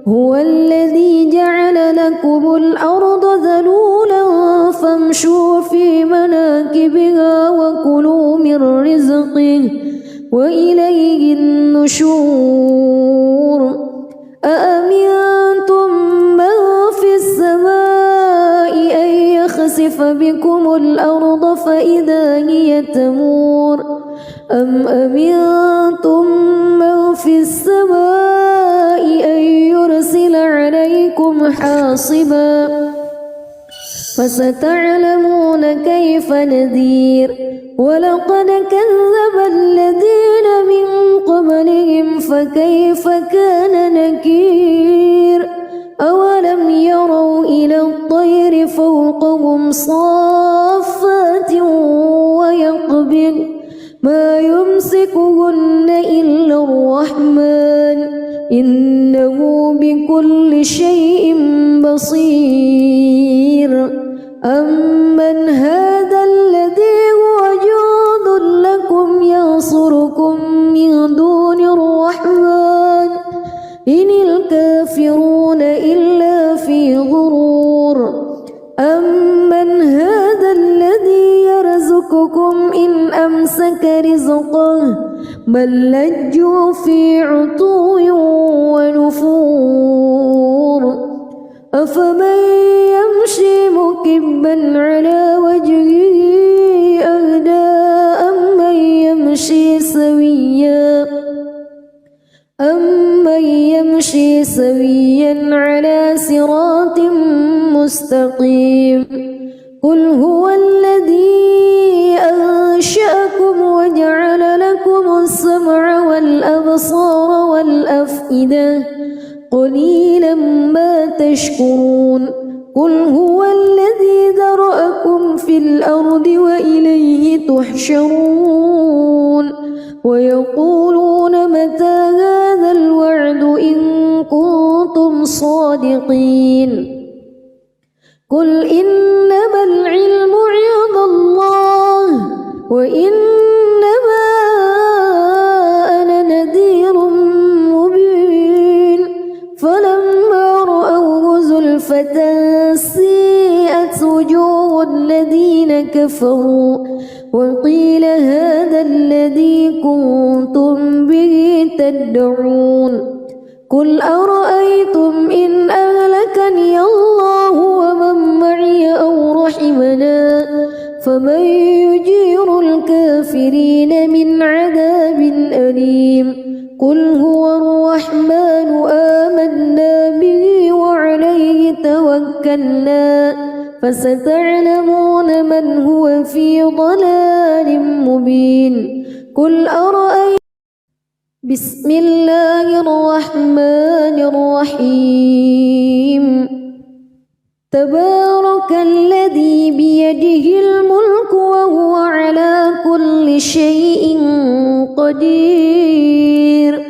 Speaker 1: هو الذي جعل لكم الأرض ذلولا فامشوا في مناكبها وكلوا من رزقه وإليه النشور أأمنتم من في السماء أن يخسف بكم الأرض فإذا هي تمور أم أمنتم من في السماء أن يرسل عليكم حاصبا فستعلمون كيف نذير ولقد كذب الذين من قبلهم فكيف كان نكير أولم يروا إلى الطير فوقهم صافات ويقبض ما يمسكهن إلا الرحمن إنه بكل شيء بصير أمن هذا الذي هو جند لكم ينصركم من دون الرحمن إن الكافرون إلا في غرور أمن هذا الذي يرزقكم إن أمسك رزقه بل لجوا في عتو ونفور أفمن يمشي مكبا على وجهه أهدى أمن يمشي سويا على صراط مستقيم قل هو الذي أنشأكم وجعل لكم السمع والأبصار والأفئدة قليلا ما تشكرون قل هو الذي ذرأكم في الأرض وإليه تحشرون ويقولون متى هذا الوعد إن كنتم صادقين قل إنما العلم عند الله وإنما أنا نذير مبين فلما رأوه زلفة سيئت وجوه الذين كفروا وقيل هذا الذي كنتم به تدعون قل أرأيتم إن أهلكني الله ومن معي أو رحمنا فمن يجير الكافرين من عذاب أليم قل هو الرحمن آمنا به وعليه توكلنا فستعلمون من هو في ضلال مبين قل أرأيتم بسم الله الرحمن الرحيم تبارك الذي بيده الملك وهو على كل شيء قدير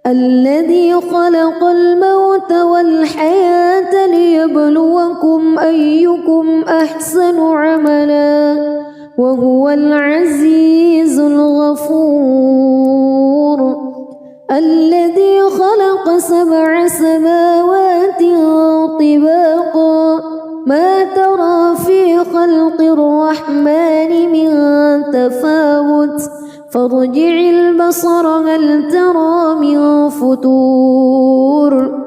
Speaker 1: الذي خلق الموت والحياة ليبلوكم أيكم أحسن عملا وهو العزيز الغفور الذي خلق 7 سماوات طباقا ما ترى في خلق الرحمن من تفاوت فارجع البصر هل ترى من فتور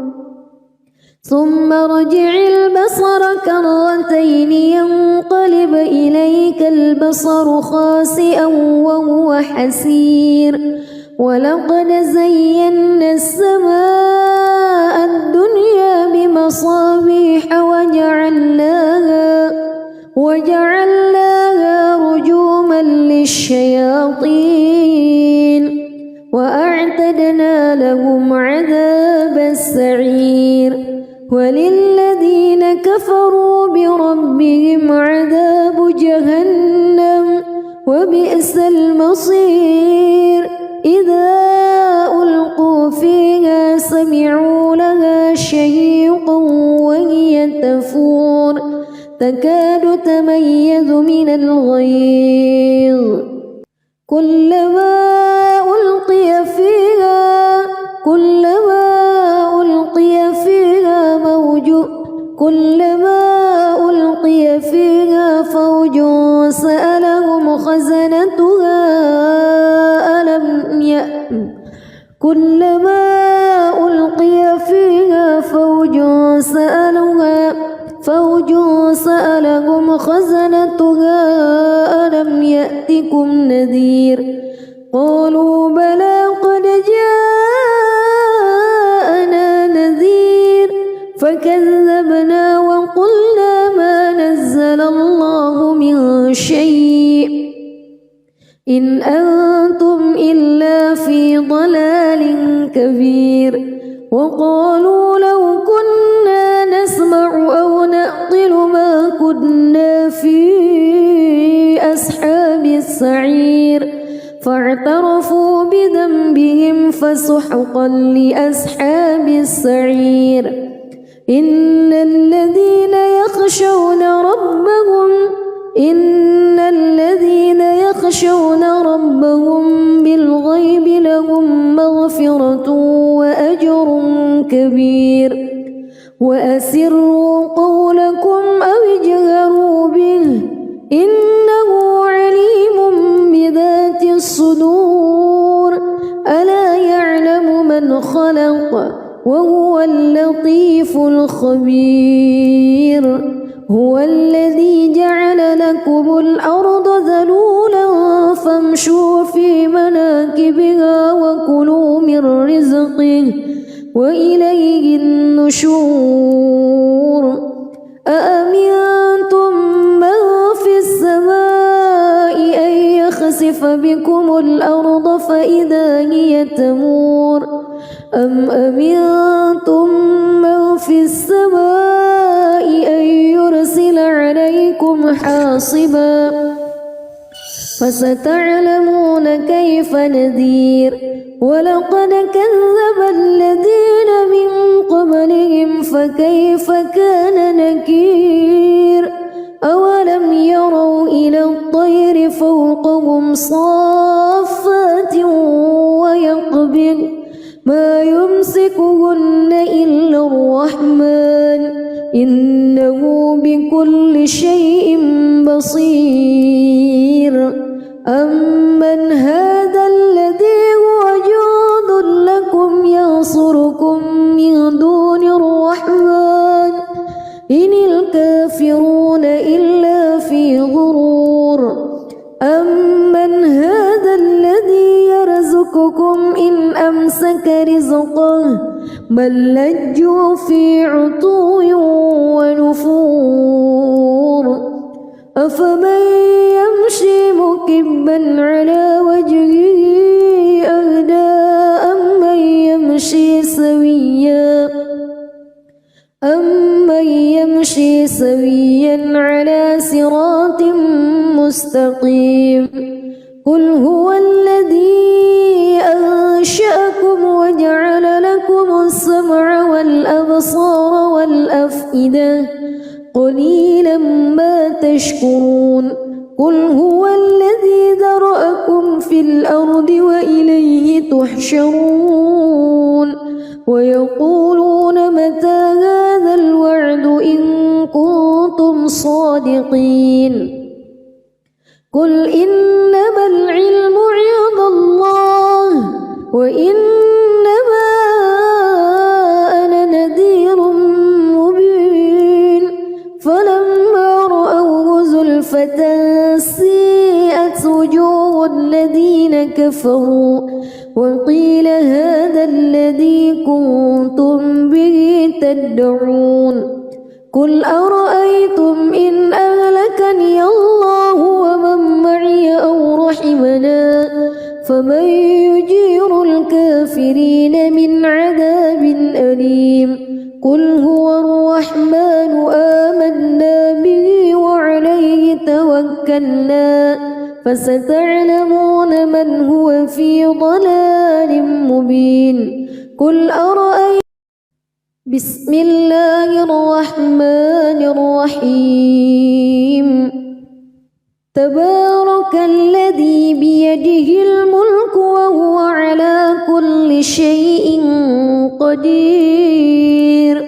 Speaker 1: ثم ارجع البصر كرتين ينقلب إليك البصر خاسئا وهو حسير ولقد زينا السماء الدنيا بمصابيح وجعلناها رجوما للشياطين وأعتدنا لهم عذاب السعير وللذين كفروا بربهم عذاب جهنم وبئس المصير إذا ألقوا فيها سمعوا لها شهيقا وهي تفور تكاد تميز من الغيظ كلما ألقي فيها فوج سألهم خزنتها ألم يأتكم نذير قالوا بلى قد جاءنا نذير فكذبنا وقلنا ما نزل الله من شيء إن أنتم إلا في ضلال كبير وقالوا لو كنا نسمع أو نعقل ما كنا في أصحاب السعير فاعترفوا بذنبهم فسحقا لأصحاب السعير إن الذين يخشون ربهم بالغيب لهم مغفرة وأجر كبير وأسروا قولكم أو اجهروا به إنه عليم بذات الصدور ألا يعلم من خلق وهو اللطيف الخبير هو الذي جعل لكم الأرض ذلولا فامشوا في مناكبها وكلوا من رزقه وإليه النشور أأمنتم من في السماء أن يخسف بكم الأرض فإذا هي تمور أم أمنتم من في السماء أن يرسل عليكم حاصبا فستعلمون كيف نذير ولقد كذب الذين من قبلهم فكيف كان نكير أولم يروا إلى الطير فوقهم صافات ويقبض ما يمسكهن إلا الرحمن إنه بكل شيء بصير أمن هذا الذي هو جند لكم ينصركم من دون الرحمن إن الكافرون إلا في غرور أمن هذا الذي يرزقكم إن أمسك رزقه بل لجوا في عتو ونفور أفمن يمشي مكبا على وجهه أهدى أمن يمشي سويا على صراط مستقيم قل هو الذي أنشأكم وجعل لكم السمع والأبصار والأفئدة قليلا ما تشكرون قل هو الذي ذرأكم في الأرض وإليه تحشرون ويقولون متى هذا الوعد إن كنتم صادقين قل إنما العلم عند الله وإنما أنا نذير مبين فلما رأوه زلفة سيئت وجوه الذين كفروا وقيل هذا الذي كنتم به تدعون قل أرأيتم إن أهلكني الله ومن معي أو رحمنا فمن يجير الكافرين من عذاب أليم قل هو الرحمن آمنا به وعليه توكلنا فستعلمون من هو في ضلال مبين قل أرأيتم بسم الله الرحمن الرحيم تبارك الذي بيده الملك وهو على كل شيء قدير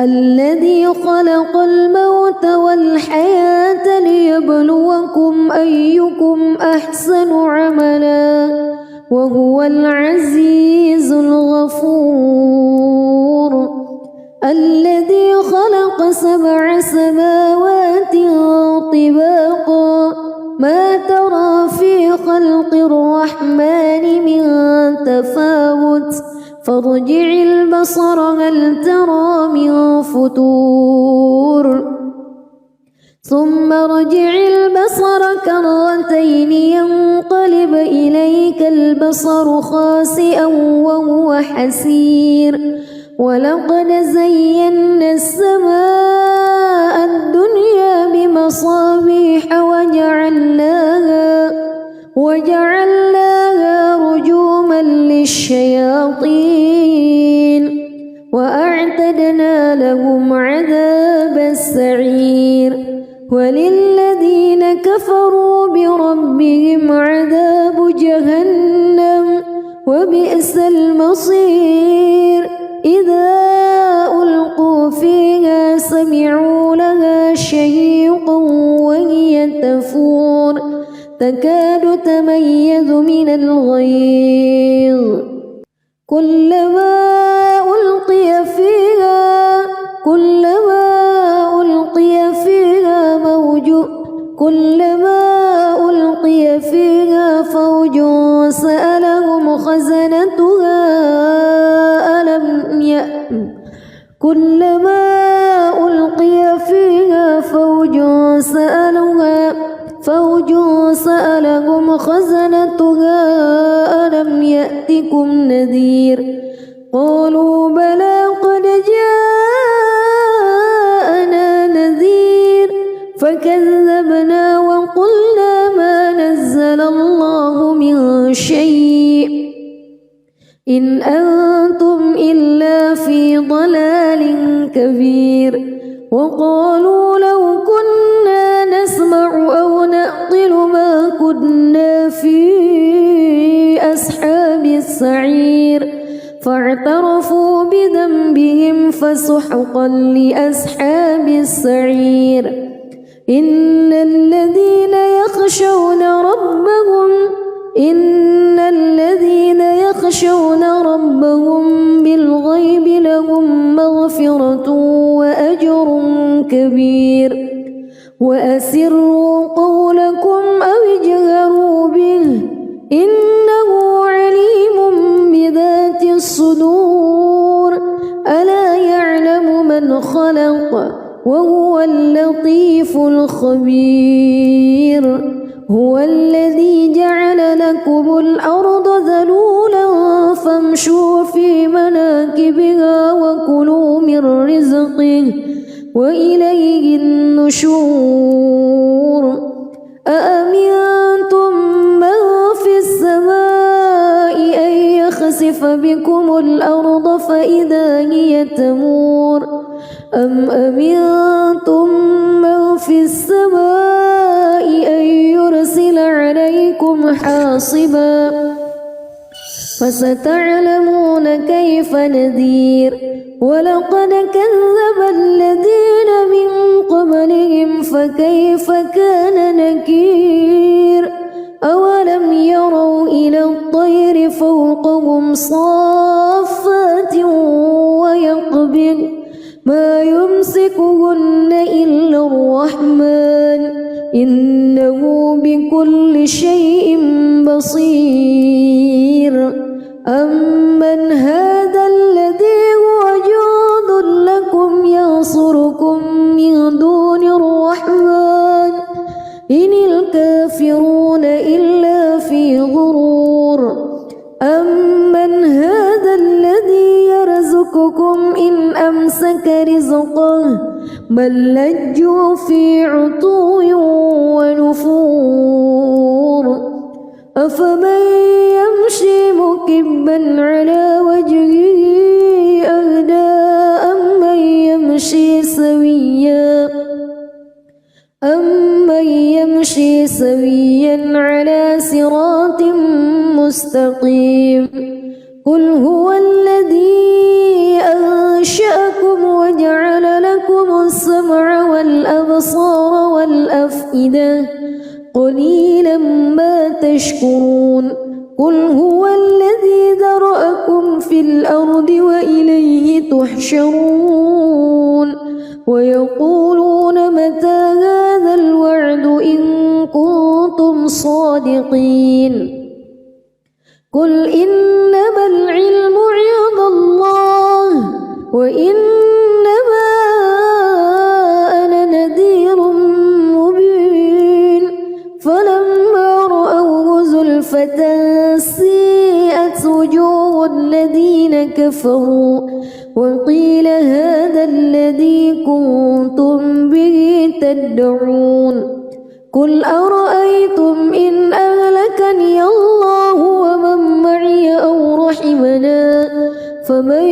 Speaker 1: الذي خلق الموت والحياة ليبلوكم أيكم أحسن عملا وهو العزيز الغفور الذي خلق 7 سماوات طباقا ما ترى في خلق الرحمن من تفاوت فارجع البصر هل ترى من فطور ثم ارجع البصر كرتين ينقلب إليك البصر خاسئا وهو حسير ولقد زينا السماء الدنيا بمصابيح وجعلناها رجوما للشياطين وأعتدنا لهم عذاب السعير وللذين كفروا بربهم عذاب جهنم وبئس المصير إذا ألقوا فيها سمعوا لها شهيقا وهي تفور تكاد تميز من الغيظ كلما ألقي فيها فوج سألهم خزنتها كلما ألقي فيها فوج سألهم خزنتها ألم يأتكم نذير قالوا بلى قد جاءنا نذير فكذبنا وقلنا ما نزل الله من شيء إن أنتم إلا في ضلال كبير وقالوا لو كنا نسمع أو نعقل ما كنا في أصحاب السعير فاعترفوا بذنبهم فسحقا لأصحاب السعير إن الذين يخشون ربهم بالغيب لهم مغفرة وأجر كبير وأسروا قولكم أو اجهروا به إنه عليم بذات الصدور ألا يعلم من خلق وهو اللطيف الخبير هو الذي جعل لكم الأرض ذلولا فامشوا في مناكبها وكلوا من رزقه وإليه النشور أأمنتم من في السماء أن يخسف بكم الأرض فإذا هي تمور أم أمنتم من في السماء أن يرسل عليكم حاصبا فستعلمون كيف نذير ولقد كذب الذين من قبلهم فكيف كان نكير أولم يروا إلى الطير فوقهم صافات ويقبض ما يمسكهن إلا الرحمن إنه بكل شيء بصير أمن هذا الذي هو جند لكم ينصركم من دون الرحمن إن الكافرون إلا في غرور النشور أمن هذا الذي يرزقكم إن أمسك رزقه بل لجوا في عتو ونفور أفمن يمشي مكبا على وجهه أهدى أمن يمشي سويا على صراط مستقيم قل هو الذي أنشأكم وجعل لكم السمع والأبصار والأفئدة قليلا ما تشكرون قل هو الذي ذرأكم في الأرض وإليه تحشرون ويقولون متى هذا الوعد إن كنتم صادقين قل إنما العلم عند الله وإنما أنا نذير مبين فلما رأوه زلفة سيئت وجوه الذين كفروا وقيل هذا الذي كنتم به تدعون قل أرأيتم إن أهلكني الله ومن معي أو رحمنا فمن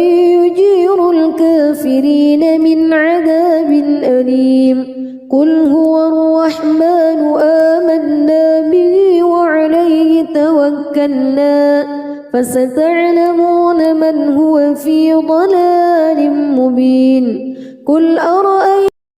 Speaker 1: يجير الكافرين من عذاب أليم قل هو الرحمن آمنا به وعليه توكلنا فستعلمون من هو في ضلال مبين قل أرأيتم